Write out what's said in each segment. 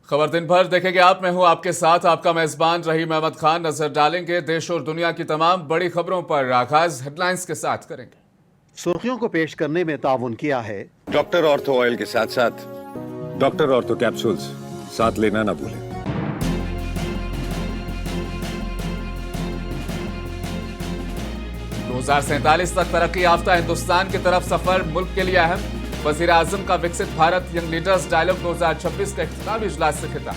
खबर दिन भर देखेंगे आप। मैं हूं आपके साथ आपका मेजबान रहीम अहमद खान। नजर डालेंगे देश और दुनिया की तमाम बड़ी खबरों पर। आगाज हेडलाइंस के साथ करेंगे। सुर्खियों को पेश करने में ताउन किया है डॉक्टर ऑर्थो ऑयल के साथ साथ डॉक्टर ऑर्थो कैप्सूल्स साथ लेना ना भूलें। दो 2047 तक तरक्की याफ्ता हिंदुस्तान की तरफ सफर मुल्क के लिए अहम। वजीर आजम का विकसित भारत यंग लीडर्स डायलॉग 2026 का इख्तितामी इजलास से खिताब।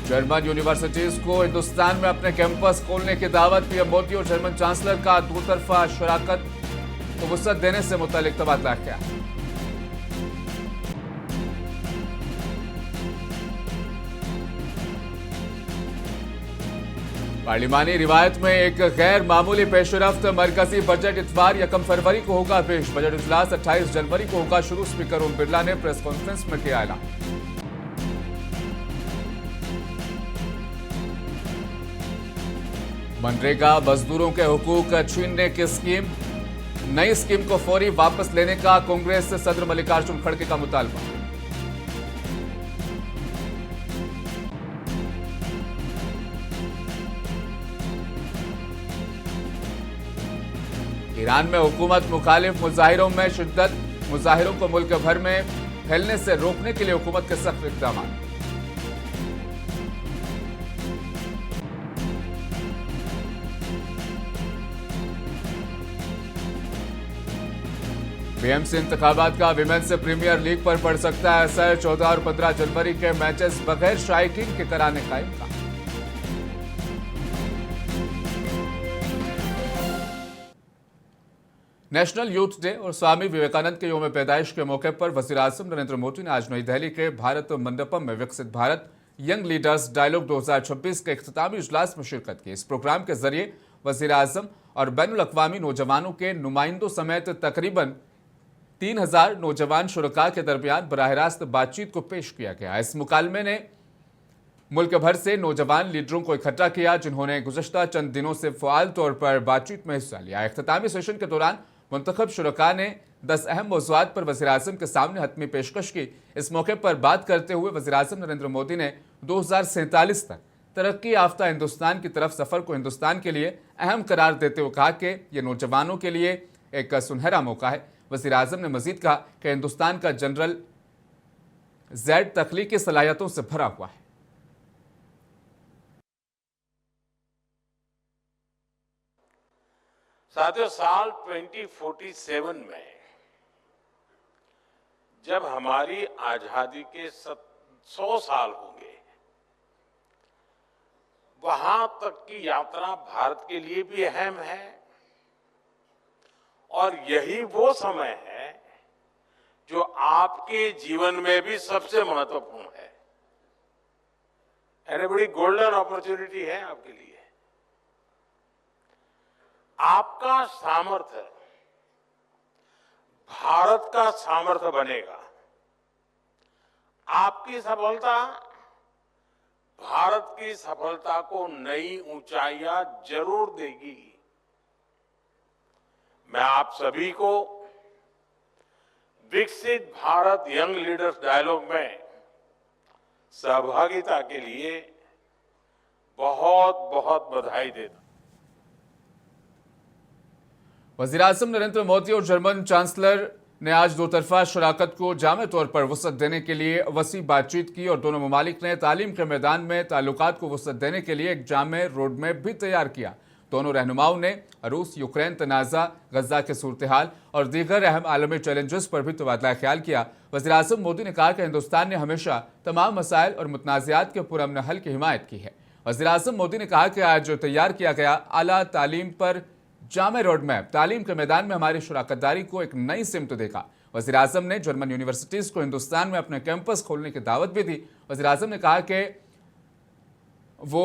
जर्मन यूनिवर्सिटीज को हिंदुस्तान में अपने कैंपस खोलने की दावत। पीएम मोदी और जर्मन चांसलर का दोतरफा शराकत को वुसअत देने से मुतालिक तबादला किया। पार्लिमानी रिवायत में एक गैर मामूली पेशरफ्त। मरकजी बजट इतवार 1 फरवरी को होगा पेश। बजट इजलास 28 जनवरी को होगा शुरू। स्पीकर ओम बिरला ने प्रेस कॉन्फ्रेंस में किया ऐलान। मनरेगा मजदूरों के हुकूक छीनने की स्कीम। नई स्कीम को फौरी वापस लेने का कांग्रेस सदर मल्लिकार्जुन खड़गे का मुतालबा। ईरान में हुकूमत मुखालिफ मुजाहिरों में शिद्दत। मुजाहिरों को मुल्क भर में फैलने से रोकने के लिए हुकूमत के सख्त इक़दाम। बीएमसी इंतखाबात का विमेंस प्रीमियर लीग पर पड़ सकता है असर। 14 और 15 जनवरी के मैचेस बगैर शायकीन के कराने का इम्कान। नेशनल यूथ डे और स्वामी विवेकानंद के यौम पैदाइश के मौके पर वजीर आजम नरेंद्र मोदी ने आज नई दिल्ली के भारत मंडपम में विकसित भारत यंग लीडर्स डायलॉग 2026 के इख्तितामी इजलास में शिरकत की। इस प्रोग्राम के जरिए वजीर आजम और बैनुल अक़वामी नौजवानों के नुमाइंदों समेत तकरीबन 3000 नौजवान शुरका के दरमियान बराह रास्त बातचीत को पेश किया गया। इस मुकालमे ने मुल्क भर से नौजवान लीडरों को इकट्ठा किया, जिन्होंने गुज़श्ता चंद दिनों से फ़आल तौर पर बातचीत में हिस्सा लिया। इख्तितामी सेशन के दौरान मुंतखब शुरका ने 10 अहम मौज़ूआत पर वज़ीर आज़म के सामने हतमी पेशकश की। इस मौके पर बात करते हुए वज़ीर आज़म नरेंद्र मोदी ने 2047 तक तरक्की याफ्ता हिंदुस्तान की तरफ सफ़र को हिंदुस्तान के लिए अहम करार देते हुए कहा कि यह नौजवानों के लिए एक सुनहरा मौका है। वज़ीर आज़म ने मज़ीद कहा कि हिंदुस्तान का जनरल ज़ैड तख्लीकी सलाहियतों से भरा हुआ है। साथियों, साल 2047 में जब हमारी आजादी के 100 साल होंगे, वहां तक की यात्रा भारत के लिए भी अहम है और यही वो समय है जो आपके जीवन में भी सबसे महत्वपूर्ण है। यानी बड़ी गोल्डन अपॉर्चुनिटी है आपके लिए। आपका सामर्थ्य भारत का सामर्थ्य बनेगा। आपकी सफलता भारत की सफलता को नई ऊंचाइयां जरूर देगी। मैं आप सभी को विकसित भारत यंग लीडर्स डायलॉग में सहभागिता के लिए बहुत बहुत बधाई देता हूं। वज़ीर आज़म नरेंद्र मोदी और जर्मन चांसलर ने आज दोतरफा शराकत को जामे तौर पर वुसअत देने के लिए वसी बातचीत की और दोनों ममालिक ने तालीम के मैदान में ताल्लुकात को वुसअत देने के लिए एक जामे रोड मैप भी तैयार किया। दोनों रहनुमाओं ने रूस यूक्रेन तनाज़ा, गजा के सूरत हाल और दीगर अहम आलमी चैलेंजेस पर भी तबादला ख्याल किया। वज़ीर आज़म मोदी ने कहा कि हिंदुस्तान ने हमेशा तमाम मसाइल और मुतनाज़ात के पुरअमन हल की हिमायत की है। वज़ीर आज़म मोदी ने कहा कि आज तैयार किया गया आला तालीम पर जामे रोड मैप तालीम के मैदान में हमारी शराकतदारी को एक नई सिमत देगा। वज़ीर आज़म ने जर्मन यूनिवर्सिटीज़ को हिंदुस्तान में अपने कैंपस खोलने की दावत भी दी। वज़ीर आज़म ने कहा कि वो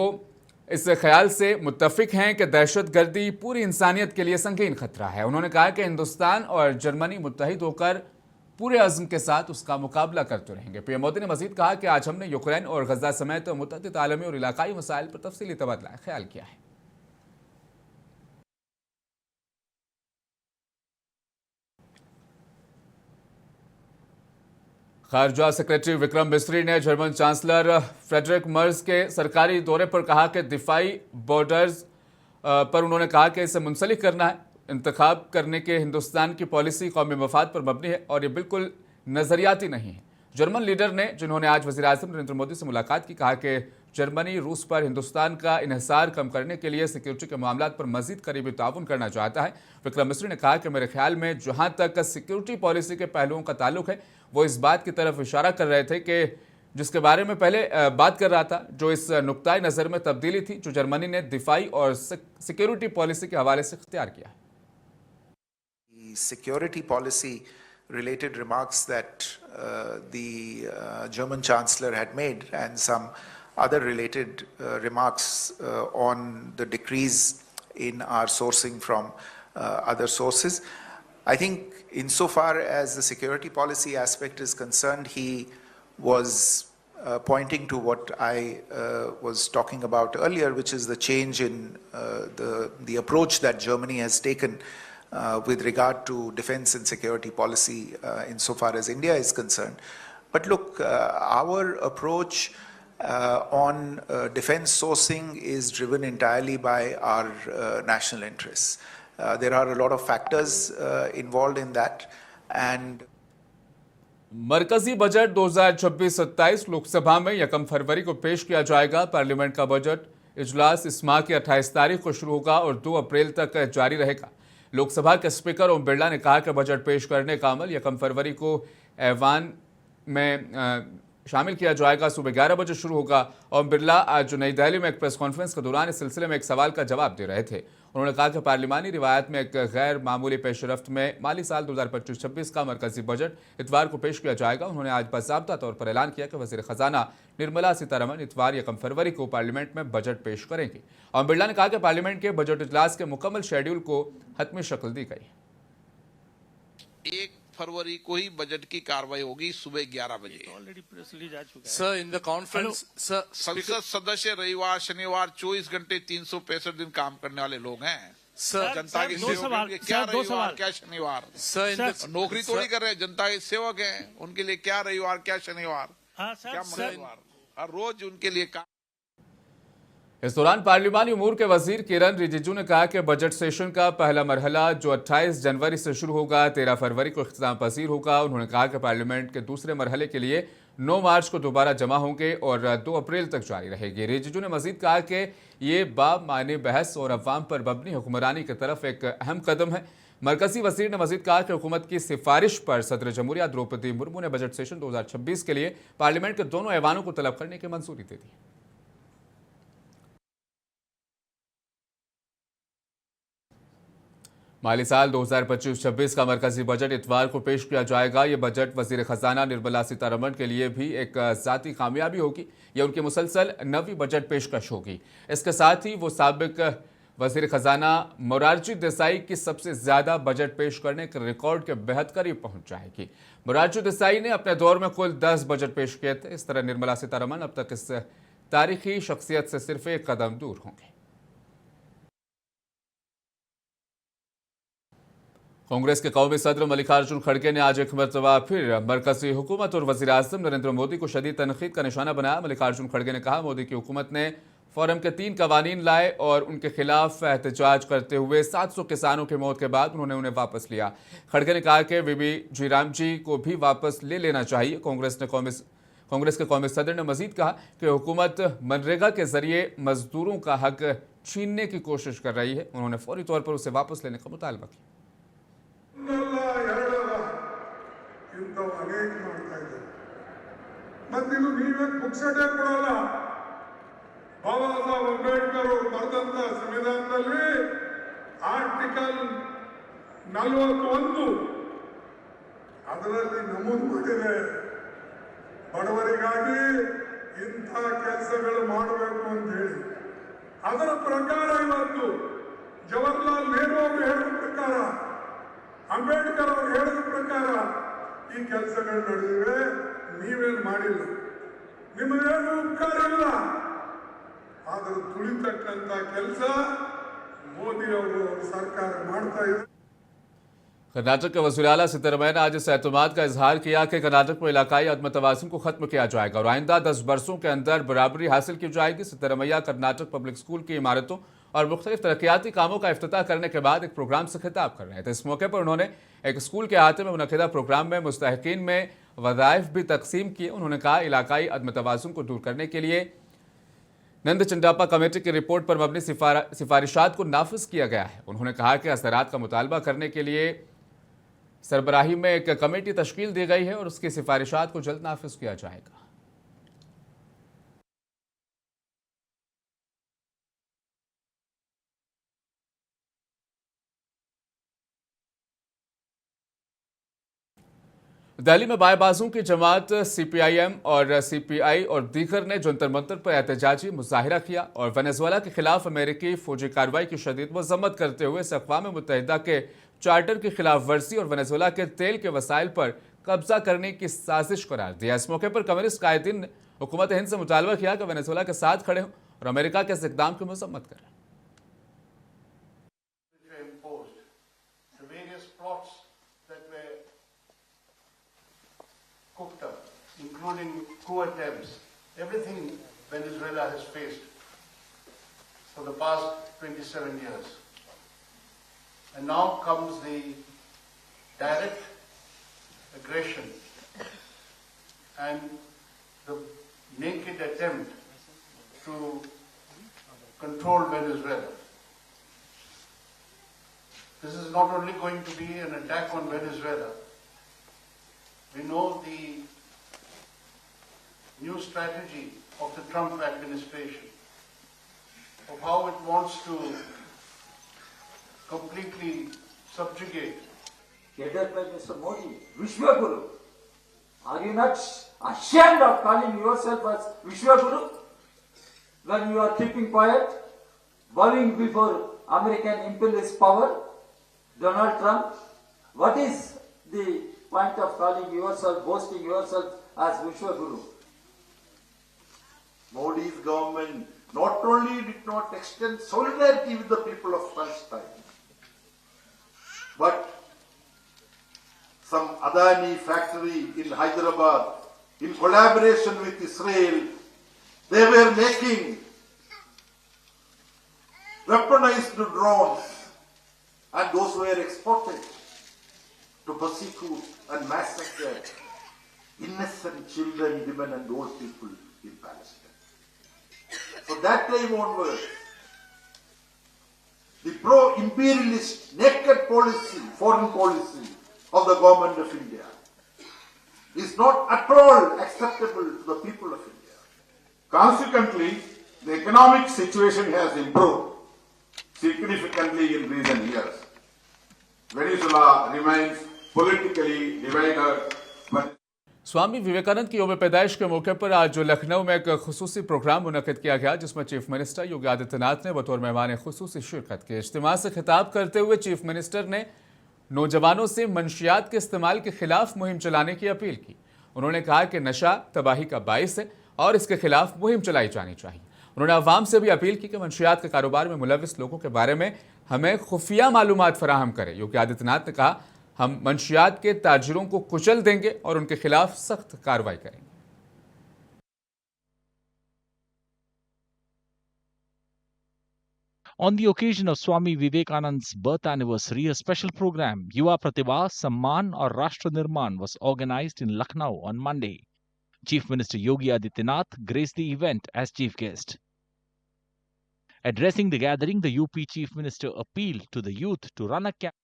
इस ख्याल से मुत्तफिक हैं कि दहशतगर्दी पूरी इंसानियत के लिए संगीन खतरा है। उन्होंने कहा कि हिंदुस्तान और जर्मनी मुत्तहिद होकर पूरे अज़्म के साथ उसका मुकाबला करते रहेंगे। पीएम मोदी ने मज़ीद कहा कि आज हमने यूक्रेन और गजा समेत मुतअद्दिद आलमी और इलाकाई मसाइल पर तफसीली तबादला ख्याल किया है। खारजा सेक्रेटरी विक्रम मिस्री ने जर्मन चांसलर फ्रेडरिक मर्ज के सरकारी दौरे पर कहा कि दिफाई बॉर्डर्स पर उन्होंने कहा कि इसे मुंसलिक करना है। इंतखाब करने के हिंदुस्तान की पॉलिसी कौमी मफाद पर मबनी है और ये बिल्कुल नजरियाती नहीं है। जर्मन लीडर ने, जिन्होंने आज वज़ीर-ए-आज़म नरेंद्र मोदी से मुलाकात की, कहा कि जर्मनी रूस पर हिंदुस्तान का इन्हिसार कम करने के लिए सिक्योरिटी के मामलात पर मजीद करीबी ताउन करना चाहता है। विक्रम मिस्री ने कहा कि मेरे ख्याल में जहां तक सिक्योरिटी पॉलिसी के पहलुओं का ताल्लुक है, वो इस बात की तरफ इशारा कर रहे थे कि जिसके बारे में पहले बात कर रहा था, जो इस नुक्ताए नज़र में तब्दीली थी जो जर्मनी ने दिफाई और सिक्योरिटी पॉलिसी के हवाले से इख्तियार किया है। Security policy related remarks that the German Chancellor had made and some other related remarks on the decrease in our sourcing from other sources. I think insofar as the security policy aspect is concerned, he was pointing to what I was talking about earlier, which is the change in the approach that Germany has taken with regard to defense and security policy insofar as India is concerned. But look, our approach on defense sourcing is driven entirely by our national interests. There are a lot of factors involved in that, and मरकजी budget 2026-27 Lok Sabha में 1 फरवरी को पेश किया जाएगा। Parliament का budget इजलास इस माह की 28 तारीख को शुरू होगा और 2 अप्रैल तक जारी रहेगा। लोकसभा के स्पीकर ओम बिरला ने कहा कि बजट पेश करने का अमल 1 फरवरी को ऐवान में शामिल किया जाएगा। सुबह 11 बजे शुरू होगा। ओम बिरला आज नई दिल्ली में एक प्रेस कॉन्फ्रेंस के दौरान इस सिलसिले में एक सवाल का जवाब दे रहे थे। उन्होंने कहा कि पार्लिमानी रिवायत में एक गैर मामूली पेशरफ्त में माली साल 2025-26 का मरकजी बजट इतवार को पेश किया जाएगा। उन्होंने आज बाज़ाब्ता तौर पर ऐलान किया कि वज़ीर ख़जाना निर्मला सीतारमण इतवार 1 फरवरी को पार्लियामेंट में बजट पेश करेंगी। ओम बिरला ने कहा कि पार्लियामेंट के बजट इजलास के मुकम्मल शेड्यूल को हतमी शक्ल दी गई। 1 फरवरी को ही बजट की कार्रवाई होगी सुबह 11 बजे। ऑलरेडी प्रेस रिलीज आ चुका है। Sir in the conference sir संसद सदस्य रविवार शनिवार 24 घंटे 365 दिन काम करने वाले लोग हैं। सर जनता के सेवक हैं, क्या रविवार क्या शनिवार। सर नौकरी थोड़ी कर रहे हैं, जनता के सेवक हैं, उनके लिए क्या रविवार क्या शनिवार क्या मंगलवार, हर रोज उनके लिए काम। इस दौरान पार्लिमानी उमूर के वजीर किरण रिजिजू ने कहा कि बजट सेशन का पहला मरहला जो 28 जनवरी से शुरू होगा 13 फरवरी को इख्तिताम पसीर होगा। उन्होंने कहा कि पार्लियामेंट के दूसरे मरहले के लिए 9 मार्च को दोबारा जमा होंगे और 2 अप्रैल तक जारी रहेगी। रिजिजू ने मजीद कहा कि ये बामानी बहस और अवाम पर मबनी हुक्मरानी की तरफ एक अहम कदम है। मरकजी वजीर ने मजीद कहा कि हुकूमत की सिफारिश पर सदर जमहूरिया द्रौपदी मुर्मू ने बजट सेशन 2026 के लिए पार्लियामेंट के दोनों ऐवानों को तलब करने की मंजूरी दे दी। माली साल 2025-26 का मरकजी बजट इतवार को पेश किया जाएगा। ये बजट वजीर खजाना निर्मला सीतारमण के लिए भी एक ज़ाती कामयाबी होगी। यह उनकी मुसलसल नवी बजट पेशकश होगी। इसके साथ ही वो साबिक वजीर खजाना मोरारजी देसाई की सबसे ज़्यादा बजट पेश करने के रिकॉर्ड के बेहद करीब पहुंच जाएगी। मोरारजी देसाई ने अपने दौर में कुल 10 बजट पेश किए थे। इस तरह निर्मला सीतारमण अब तक इस तारीखी शख्सियत से सिर्फ एक कदम दूर होंगे। कांग्रेस के कौमी सदर मल्लिकार्जुन खड़गे ने आज एक मरतबा फिर मरकजी हुकूमत और वज़ीर-ए-आज़म नरेंद्र मोदी को शदीद तनक़ीद का निशाना बनाया। मल्लिकार्जुन खड़गे ने कहा, मोदी की हुकूमत ने फॉरम के 3 कवानीन लाए और उनके खिलाफ एहतजाज करते हुए 700 किसानों की मौत के बाद उन्होंने उन्हें वापस लिया। खड़गे ने कहा कि बीबी जीराम जी को भी वापस ले लेना चाहिए। कांग्रेस के कौमी सदर ने मजीद कहा कि हुकूमत मनरेगा के जरिए मजदूरों का हक छीनने की कोशिश कर रही है। उन्होंने फौरी तौर पर उसे वापस लेने का मुतालबा किया। ಬಾಬಾ ಸಾಹೇಬ್ ಅಂಬೇಡ್ಕರ್ ಅವರು ಬರೆದಂತ ಸಂವಿಧಾನದಲ್ಲಿ ಆರ್ಟಿಕಲ್ 41 ಅದರಲ್ಲಿ ನಮೂದು ಮಾಡಿದೆ, ಬಡವರಿಗಾಗಿ ಇಂಥ ಕೆಲಸಗಳು ಮಾಡಬೇಕು ಅಂತ ಹೇಳಿ। ಅದರ ಪ್ರಕಾರ ಇವತ್ತು ಜವಾಹರ್ಲಾಲ್ ನೆಹರು ಅವರು ಹೇಳಿದ ಪ್ರಕಾರ, ಅಂಬೇಡ್ಕರ್ ಅವರು ಹೇಳಿದ ಪ್ರಕಾರ ಈ ಕೆಲಸಗಳು ನಡೆದಿವೆ। ನೀವೇನು ಮಾಡಿಲ್ಲ, ನಿಮಗೇನು ಉಪಕಾರ ಇಲ್ಲ, ಆದರೂ ತುಳಿತಕ್ಕಂಥ ಕೆಲಸ ಮೋದಿ ಅವರು ಸರ್ಕಾರ ಮಾಡ್ತಾ ಇದೆ। कर्नाटक के वज़ीर आला सिद्धरमैया ने आज इस एतमाद का इजहार किया कि कर्नाटक में इलाकाई अदम तवाज़ुन को खत्म किया जाएगा और आइंदा 10 बरसों के अंदर बराबरी हासिल की जाएगी। सिद्धरमैया कर्नाटक पब्लिक स्कूल की इमारतों और मुख्तलिफ तरक्याती कामों का इफ्तिताह करने के बाद एक प्रोग्राम से खिताब कर रहे थे। इस मौके पर उन्होंने एक स्कूल के अहाते में मुनक़िदा प्रोग्राम में मुस्तहिकीन में वज़ाइफ भी तकसीम किए। उन्होंने कहा इलाकाई अदम तवाज़ुन को दूर करने के लिए नंद चंडापा कमेटी की रिपोर्ट पर मबनी सिफारिशात को नाफिज किया गया है। उन्होंने कहा कि असरात का मुतालबा करने के लिए सरबराही में एक कमेटी तश्कील दी गई है और उसकी सिफारिशात को जल्द नाफिज किया जाएगा। दिल्ली में बाएबाजों की जमात सीपीआईएम और सीपीआई और दीगर ने जंतर मंतर पर एहतजाजी मुजाहिरा किया और वेनेजुएला के खिलाफ अमेरिकी फौजी कार्रवाई की शदीद मजम्मत करते हुए अक़वाम मुत्तहिदा के चार्टर की खिलाफ वर्जी और वेनेजुएला के तेल के वसाइल पर कब्जा करने की साजिश करार दिया। इस मौके पर कम्युनिस्ट कायदीन ने हुकूमत हिंद से मुतालबा किया कि वेनेजुएला के साथ खड़े हों और अमेरिका के इस इक़दाम की मजम्मत करें। Including coup attempts, everything Venezuela has faced for the past 27 years. And now comes the direct aggression and the naked attempt to control Venezuela. This is not only going to be an attack on Venezuela. We know the new strategy of the Trump administration, of how it wants to completely subjugate. Dear Prime Minister Modi, Vishwaguru, are you not ashamed of calling yourself as Vishwaguru when you are keeping quiet, bowing before American imperialist power, Donald Trump? What is the point of calling yourself, boasting yourself as Vishwaguru? Modi's government not only did not extend solidarity with the people of Palestine, but some Adani factory in Hyderabad, in collaboration with Israel, they were making weaponized drones, and those were exported to persecute and massacre innocent children, women and old people in Palestine. So that time onwards, the pro-imperialist naked policy, foreign policy of the government of India is not at all acceptable to the people of India. Consequently, the economic situation has improved significantly in recent years. Venezuela remains politically divided, but Swami Vivekananda की यौम पैदाइश के मौके पर आज लखनऊ में एक खुसूसी programme मुनक़िद किया गया जिसमें चीफ मिनिस्टर योगी आदित्यनाथ ने बतौर मेहमान खुसूसी शिरकत की। इज्तिमा से खिताब करते हुए चीफ मिनिस्टर ने नौजवानों से मंशियात के इस्तेमाल के खिलाफ मुहिम चलाने की अपील की। उन्होंने कहा कि नशा तबाही का बाइस है और इसके खिलाफ मुहिम चलाई जानी चाहिए। उन्होंने अवाम से भी अपील की कि मंशियात के कारोबार में मुलविस लोगों के बारे में हमें खुफिया मालूमात फराहम करें। योगी आदित्यनाथ ने कहा हम मंशियात के ताजिरों को कुचल देंगे और उनके खिलाफ सख्त कार्रवाई करेंगे। On the occasion of Swami Vivekananda's birth anniversary, a special program, Yuva Pratibha Samman or Rashtra Nirman, was organized in Lucknow on Monday. Chief Minister Yogi Adityanath graced the event as chief guest. Addressing the gathering, the UP Chief Minister appealed to the youth to run a campaign.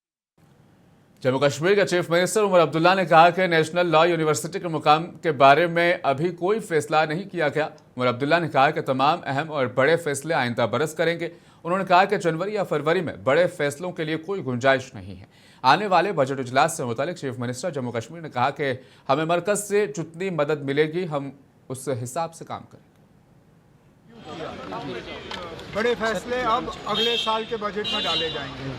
Jammu Kashmir के chief minister Omar Abdullah ने कहा कि national law university के मुकाम के बारे में अभी कोई फैसला नहीं किया गया। उमर अब्दुल्ला ने कहा कि तमाम अहम और बड़े फैसले आइंदा बरस करेंगे। उन्होंने कहा कि जनवरी या फरवरी में बड़े फैसलों के लिए कोई गुंजाइश नहीं है। आने वाले बजट इजलास से मुतालिक चीफ मिनिस्टर जम्मू कश्मीर ने कहा कि हमें मरकज से जितनी मदद मिलेगी हम उस हिसाब से काम करेंगे। बड़े फैसले अब अगले साल के बजट में डाले जाएंगे।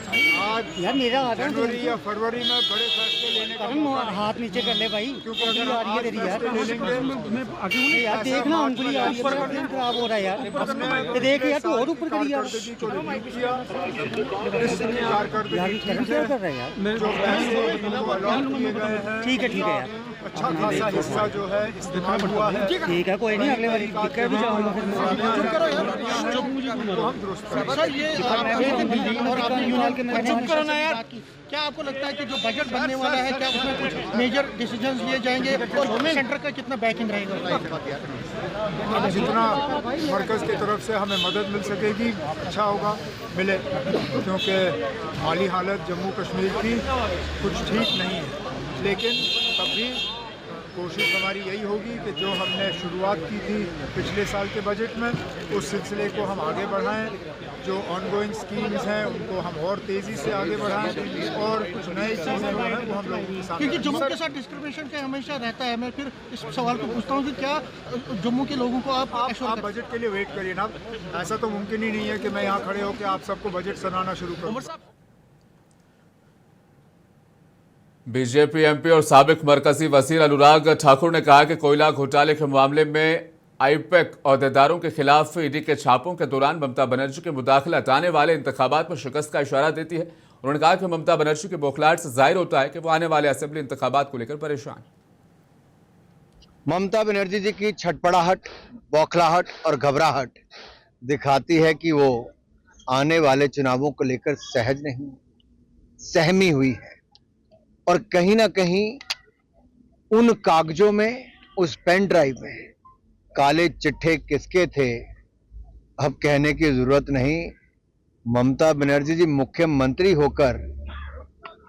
यार मेरा जनवरी या फरवरी में बड़े फैसले लेने का मौका नहीं। हाथ नीचे कर ले भाई, क्योंकि अगर आप आज फैसले लेंगे यार देखना अंकुली आ रही है, खराब हो रहा है यार, ये देख यार तू और ऊपर करी यार, कारकर्दगी को रिव्यू किया, इसकी कारकर्दगी क्या कर रहा है यार, जो पैसे इनको अलॉट किए गए हैं, ठीक है यार, अच्छा खासा हिस्सा जो है इस्तेमाल हुआ है। ठीक है कोई नहीं, अगले बार दिक्कत भी जाऊंगा फिर हम दुरुस्त करेंगे। क्या आपको लगता है कि जो बजट बनने वाला है, क्या उसमें कुछ मेजर डिसीजंस लिए जाएंगे और सेंटर का कितना बैकिंग रहेगा? जितना मरकज की तरफ से हमें मदद मिल सकेगी अच्छा होगा, मिले, क्योंकि माली हालत जम्मू कश्मीर की कुछ ठीक नहीं है, लेकिन तब भी कोशिश हमारी यही होगी कि जो हमने शुरुआत की थी पिछले साल के बजट में, उस सिलसिले को हम आगे बढ़ाएं, जो ऑनगोइंग स्कीम्स हैं उनको हम और तेज़ी से आगे बढ़ाएं और कुछ नई चीज़ें जो हैं वो हम लोगों के सामने। क्योंकि जम्मू के साथ डिस्क्रिमिनेशन का हमेशा रहता है, मैं फिर इस सवाल को पूछता हूँ कि क्या जम्मू के लोगों को आप बजट के लिए वेट करिए ना, ऐसा तो मुमकिन ही नहीं है कि मैं यहाँ खड़े होकर आप सबको बजट सुनाना शुरू करूँ। बीजेपी एमपी और साबिक मरकजी वजीर अनुराग ठाकुर ने कहा कि कोयला घोटाले के मामले में आईपैक अहदेदारों के खिलाफ ईडी के छापों के दौरान ममता बनर्जी की मुदाखलत आने वाले इंतखाबात में शिकस्त का इशारा देती है। उन्होंने कहा कि ममता बनर्जी के बौखलाहट से जाहिर होता है कि वो आने वाले असेंबली इंतखाबात को लेकर परेशान। ममता बनर्जी जी की छटपड़ाहट, बौखलाहट और घबराहट दिखाती है कि वो आने वाले चुनावों को लेकर सहज नहीं, सहमी हुई है और कहीं ना कहीं उन कागजों में, उस पेन ड्राइव में काले चिट्ठे किसके थे अब कहने की जरूरत नहीं। ममता बनर्जी जी मुख्यमंत्री होकर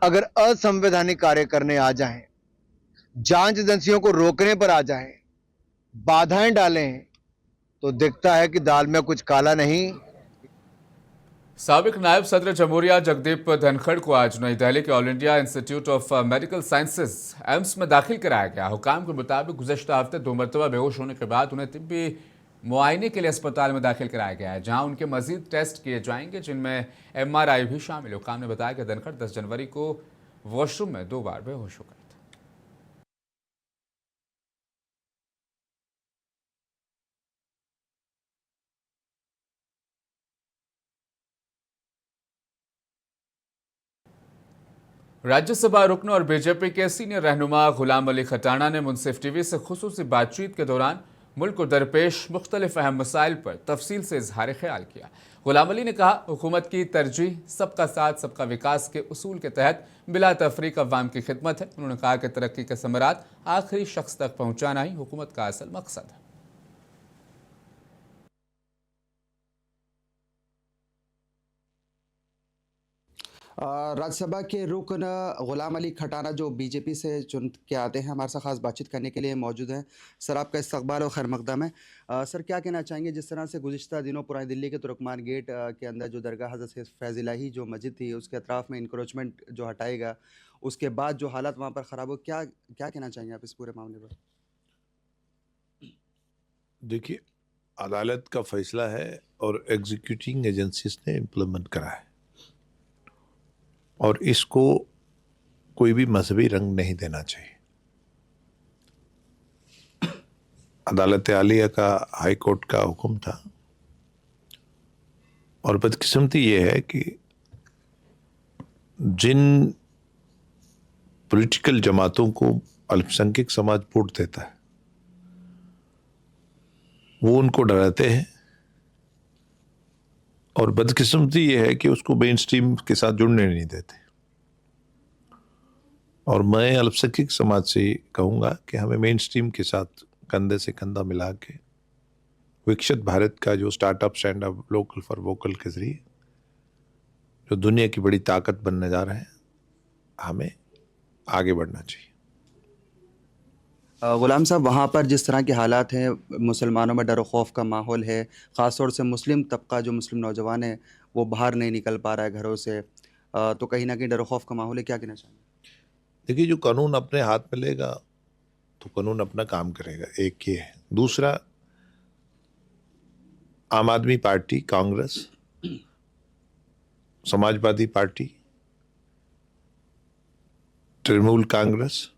अगर असंवैधानिक कार्य करने आ जाएं, जांच एजेंसियों को रोकने पर आ जाएं, बाधाएं डालें, तो दिखता है कि दाल में कुछ काला नहीं। साबिक नायब सदर जमहूरिया जगदीप धनखड़ को आज नई दिल्ली के all India institute of medical sciences AIIMS में दाखिल कराया गया। हुकाम के मुताबिक गुज़श्ता हफ्ते 2 मरतबा बेहोश होने के बाद उन्हें तिब्बी मुआयने के लिए अस्पताल में दाखिल कराया गया है, जहां उनके मजीद टेस्ट किए जाएंगे, जिनमें MRI भी शामिल। हुकाम ने बताया कि धनखड़ 10 जनवरी को वॉशरूम में 2 बार बेहोश हो गए। राज्यसभा रुकन और बीजेपी के सीनियर रहनुमा गुलाम अली खटाना ने मुंसिफ टीवी से खुसूसी बातचीत के दौरान मुल्क को दरपेश मुख्तलिफ अहम मसाइल पर तफसील से इजहार ख्याल किया। गुलाम अली ने कहा, हुकूमत की तरजीह सबका साथ सबका विकास के उसूल के तहत बिला तफरीक अवाम की खिदमत है। उन्होंने कहा कि तरक्की के समरात आखिरी शख्स तक पहुँचाना ही हुकूमत का असल मकसद है। राज्यसभा के रुकन गुलाम अली खटाना जो बीजेपी से चुन के आते हैं, हमारे साथ खास बातचीत करने के लिए मौजूद हैं। सर, आपका इस्तकबाल और खैर मकदम है। सर, क्या कहना चाहेंगे जिस तरह से गुज़िश्ता दिनों पुरानी दिल्ली के तुर्कमान गेट के अंदर जो दरगाह हज़रत फैज़ इलाही जो मस्जिद थी उसके अतराफ़ में इंक्रोचमेंट जो हटाएगा, उसके बाद जो हालात वहाँ पर ख़राब हो, क्या कहना चाहेंगे आप इस पूरे मामले पर? देखिए, अदालत का फैसला है और एग्जीक्यूटिंग एजेंसीज ने इम्प्लीमेंट करा है और इसको कोई भी मजहबी रंग नहीं देना चाहिए। अदालत आलिया का हाई कोर्ट का हुक्म था और बदकिस्मती ये है कि जिन पॉलिटिकल जमातों को अल्पसंख्यक समाज वोट देता है वो उनको डराते हैं और बदकिस्मती ये है कि उसको मेन स्ट्रीम के साथ जुड़ने नहीं देते। और मैं अल्पसंख्यक समाज से कहूँगा कि हमें मेन स्ट्रीम के साथ कंधे से कंधा मिला के विकसित भारत का जो startup stand up local for vocal के जरिए जो दुनिया की बड़ी ताकत बनने जा रहे हैं, हमें आगे बढ़ना चाहिए। गुलाम साहब, वहाँ पर जिस तरह के हालात हैं, मुसलमानों में डर खौफ का माहौल है, ख़ास तौर से मुस्लिम तबका जो मुस्लिम नौजवान है वो बाहर नहीं निकल पा रहा है घरों से, तो कहीं ना कहीं डर खौफ का माहौल है। क्या कहना चाहेंगे? देखिए, जो कानून अपने हाथ में लेगा तो कानून अपना काम करेगा, एक ये है। दूसरा, Aam Aadmi Party, Congress Samajwadi Party, Trinamool Congress,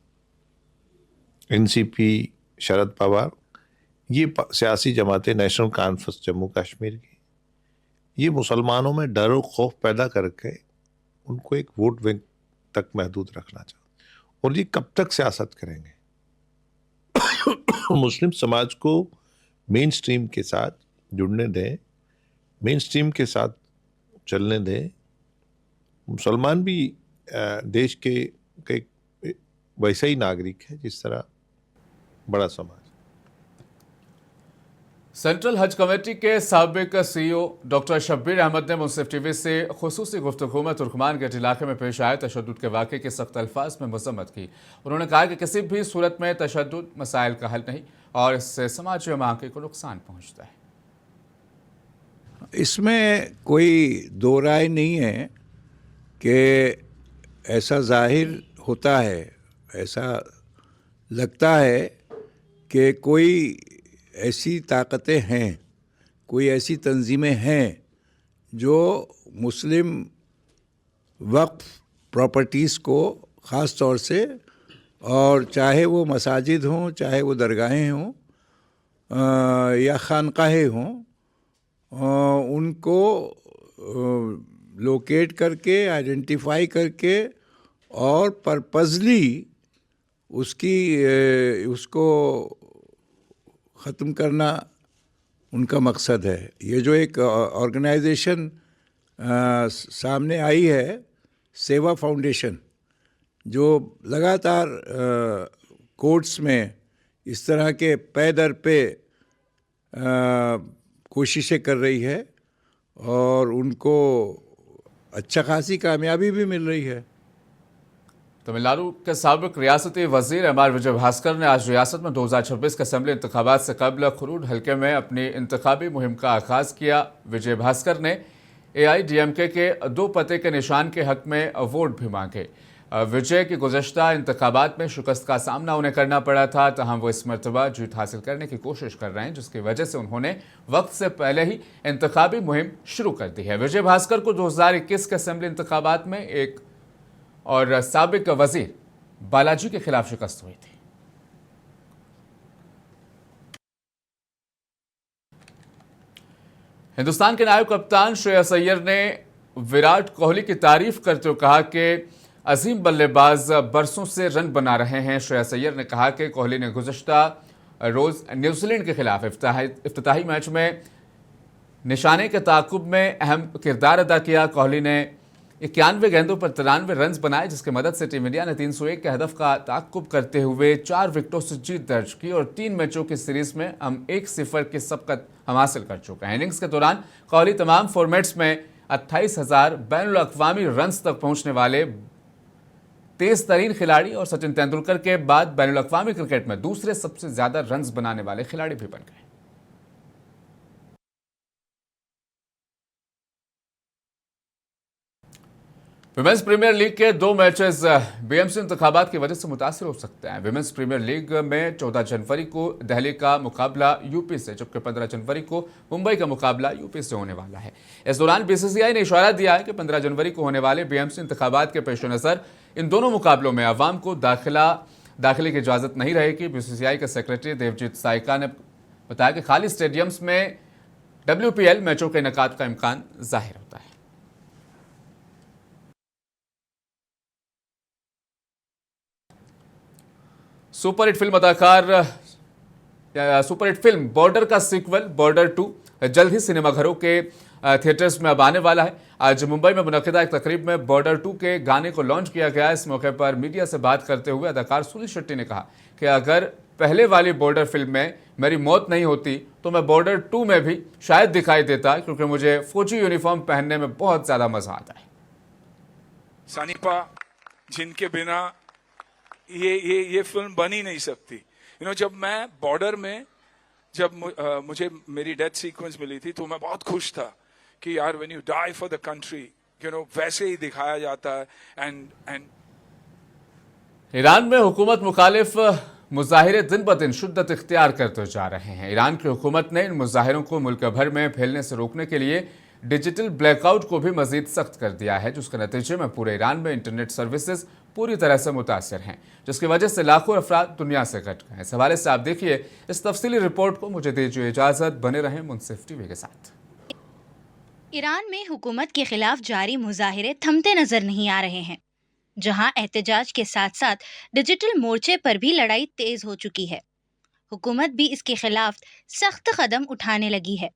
NCP, Sharad Pawar, ये सियासी जमातें, नेशनल कॉन्फ्रेंस जम्मू कश्मीर की, ये मुसलमानों में डर और खौफ पैदा करके उनको एक वोट बैंक तक महदूद रखना चाहते, और ये कब तक सियासत करेंगे? मुस्लिम समाज को मेन स्ट्रीम के साथ जुड़ने दें, मेन स्ट्रीम के साथ चलने दें। मुसलमान भी देश के वैसा ही नागरिक है जिस तरह बड़ा समाज। सेंट्रल हज कमेटी के साबिक सीईओ डॉक्टर शब्बीर अहमद ने मुंसिफ टीवी से खुसूसी गुफ्तगू में तुर्कमान गेट इलाके में पेश आए तशद्दुद के वाक़े की सख्त अल्फाज में मज़म्मत की। उन्होंने कहा कि किसी भी सूरत में तशद्दुद मसाइल का हल नहीं और इससे समाजी मांगे को नुकसान पहुँचता है। इसमें कोई दो राय नहीं है कि ऐसा जाहिर होता है, ऐसा लगता है कि कोई ऐसी ताकतें हैं, कोई ऐसी तंजीमें हैं जो मुस्लिम वक्फ प्रॉपर्टीज़ को ख़ास तौर से, और चाहे वो मसाजिद हों, चाहे वो दरगाहें हों या खानकाहें हों, उनको लोकेट करके, आइडेंटिफाई करके और पर्पजली उसको ख़त्म करना उनका मकसद है। ये जो एक ऑर्गेनाइजेशन सामने आई है, सेवा फाउंडेशन, जो लगातार कोर्ट्स में इस तरह के पे दर पे कोशिशें कर रही है और उनको अच्छा खासी कामयाबी भी मिल रही है। तमिलनाडु के साबिक रियासती वजीर एमआर विजय भास्कर ने आज रियासत में 2026 के असेंबली इंतखाबात से कबल खरूड हल्के में अपनी इंतखाबी मुहिम का आगाज़ किया। विजय भास्कर ने AIDMK के 2 पते के निशान के हक में वोट भी मांगे। विजय की गुज़श्ता इंतखाबात में शिकस्त का सामना उन्हें करना पड़ा था, तहम वो इस मरतबा जीत हासिल करने की कोशिश कर रहे हैं, जिसकी वजह से उन्होंने वक्त से पहले ही इंतखाबी मुहिम शुरू कर दी है। विजय भास्कर को 2021 के असेंबली इंतखाबात में एक और साबिक वजीर बालाजी के खिलाफ शिकस्त हुई थी। हिंदुस्तान के नायब कप्तान श्रेयस अय्यर ने विराट कोहली की तारीफ करते हुए कहा कि अजीम बल्लेबाज बरसों से रन बना रहे हैं। श्रेयस अय्यर ने कहा कि कोहली ने गुज़श्ता रोज न्यूजीलैंड के खिलाफ इफ्तिताही मैच में निशाने के ताकुब में अहम किरदार अदा किया। कोहली ने 91 गेंदों पर 93 रन बनाए, जिसकी मदद से टीम इंडिया ने 301 के हदफ का ताकुब करते हुए 4 विकेटों से जीत दर्ज की और 3 मैचों की सीरीज में हम 1-0 की सबकत हम हासिल कर चुके हैं। इनिंग्स के दौरान कोहली तमाम फॉर्मेट्स में 28,000 बैनुल-अक़वामी रन्स तक पहुंचने वाले तेज तरीन खिलाड़ी और सचिन तेंदुलकर के बाद बैनुल-अक़वामी क्रिकेट में दूसरे सबसे ज्यादा रन्स बनाने वाले खिलाड़ी भी बन गए। विमेंस प्रीमियर लीग के 2 मैचेस बीएमसी इंतखाबात की वजह से मुतासिर हो सकते हैं। विमेंस प्रीमियर लीग में 14 जनवरी को दिल्ली का मुकाबला यूपी से, जबकि 15 जनवरी को मुंबई का मुकाबला यूपी से होने वाला है। इस दौरान बीसीसीआई ने इशारा दिया है कि 15 जनवरी को होने वाले बीएमसी इंतखाबात के पेश नज़र इन दोनों मुकाबलों में अवाम को दाखिले की इजाज़त नहीं रहेगी। बीसीसीआई के सेक्रेटरी देवजीत साइका ने बताया कि खाली स्टेडियम्स में WPL मैचों के इनेकाद का इम्कान जाहिर होता है। सुपरहिट फिल्म बॉर्डर का सीक्वल बॉर्डर 2 जल्द ही सिनेमाघरों के थिएटर्स में अब आने वाला है। आज मुंबई में मुनक्किदा एक तकरीब में बॉर्डर 2 के गाने को लॉन्च किया गया। इस मौके पर मीडिया से बात करते हुए अदाकार सुनील शेट्टी ने कहा कि अगर पहले वाली बॉर्डर फिल्म में मेरी मौत नहीं होती तो मैं बॉर्डर 2 में भी शायद दिखाई देता, क्योंकि मुझे फौजी यूनिफॉर्म पहनने में बहुत ज्यादा मजा आता है। सानिपा जिनके बिना ये फिल्म बन ही नहीं सकती। जब मैं बॉर्डर में मुझे मेरी डेथ सीक्वेंस मिली थी तो मैं बहुत खुश था कि यार when you die for the country वैसे ही दिखाया जाता है। एंड ईरान में हुकूमत मुखालिफ मुजाहिरे दिन ब दिन शिद्दत इख्तियार करते जा रहे हैं। ईरान की हुकूमत ने इन मुजाहिरों को मुल्क भर में फैलने से रोकने के लिए डिजिटल ब्लैकआउट को भी मजीद सख्त कर दिया है, जिसके नतीजे में पूरे ईरान में इंटरनेट सर्विसेज पूरी तरह से मुतासर हैं, जिसकी वजह से लाखों अफराद दुनिया से कट गए। इस हवाले से आप देखिए इस तफसीली रिपोर्ट को। मुझे दीजिए इजाजत, बने रहें मुंसिफ टीवी के साथ। ईरान में हुकूमत के खिलाफ जारी मुजाहिरे थमते नजर नहीं आ रहे हैं, जहां एहतजाज के साथ साथ डिजिटल मोर्चे पर भी लड़ाई तेज हो चुकी है। हुकूमत भी इसके खिलाफ सख्त कदम उठाने लगी है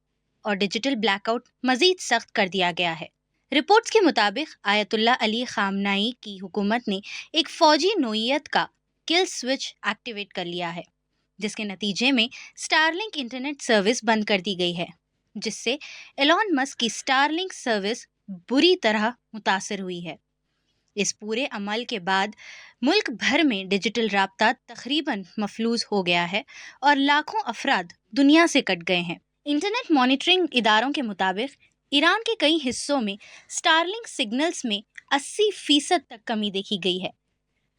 और डिजिटल ब्लैकआउट मजीद सख्त कर दिया गया है। रिपोर्ट्स के मुताबिक आयतुल्ला अली खामनाई की हुकूमत ने एक फौजी नोयत का किल स्विच एक्टिवेट कर लिया है, जिसके नतीजे में स्टारलिंक इंटरनेट सर्विस बंद कर दी गई है, जिससे एलॉन मस्क की स्टारलिंक सर्विस बुरी तरह मुतासर हुई है। इस पूरे अमल के बाद मुल्क भर में डिजिटल राब्ता तकरीबन मफलूज हो गया है और लाखों अफराद दुनिया से कट गए हैं। इंटरनेट मॉनिटरिंग इदारों के मुताबिक ईरान के कई हिस्सों में स्टारलिंक सिग्नल्स में 80% तक कमी देखी गई है।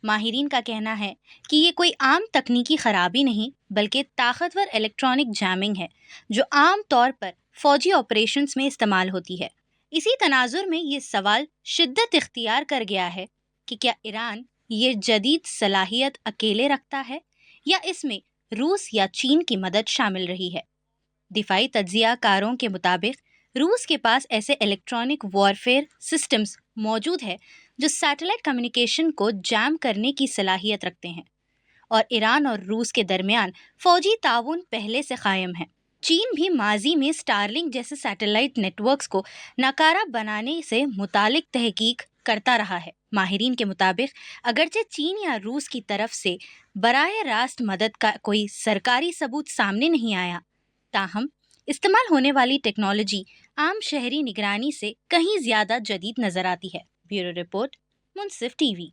माहिरीन का कहना है कि ये कोई आम तकनीकी खराबी नहीं, बल्कि ताकतवर इलेक्ट्रॉनिक जैमिंग है, जो आम तौर पर फौजी ऑपरेशंस में इस्तेमाल होती है। इसी तनाजुर में ये सवाल शिद्दत इख्तियार कर गया है कि क्या ईरान ये जदीद सलाहियत अकेले रखता है या इसमें रूस या चीन की मदद शामिल रही है। दिफाई तज्जियाकारों के मुताबिक रूस के पास ऐसे इलेक्ट्रॉनिक वॉरफेयर सिस्टम्स मौजूद है जो सैटेलाइट कम्युनिकेशन को जैम करने की सलाहियत रखते हैं, और ईरान और रूस के दरमियान फौजी ताउन पहले से कायम है। चीन भी माजी में स्टारलिंक जैसे सैटेलाइट नेटवर्क्स को नाकारा बनाने से मुतालिक तहकीक करता रहा है। माहिरीन के मुताबिक अगरचे चीन या रूस की तरफ से बराह रास्त मदद का कोई सरकारी सबूत सामने नहीं आया, ताहम इस्तेमाल होने वाली टेक्नोलॉजी आम शहरी निगरानी से कहीं ज्यादा जदीद नजर आती है। ब्यूरो रिपोर्ट, मुंसिफ टीवी।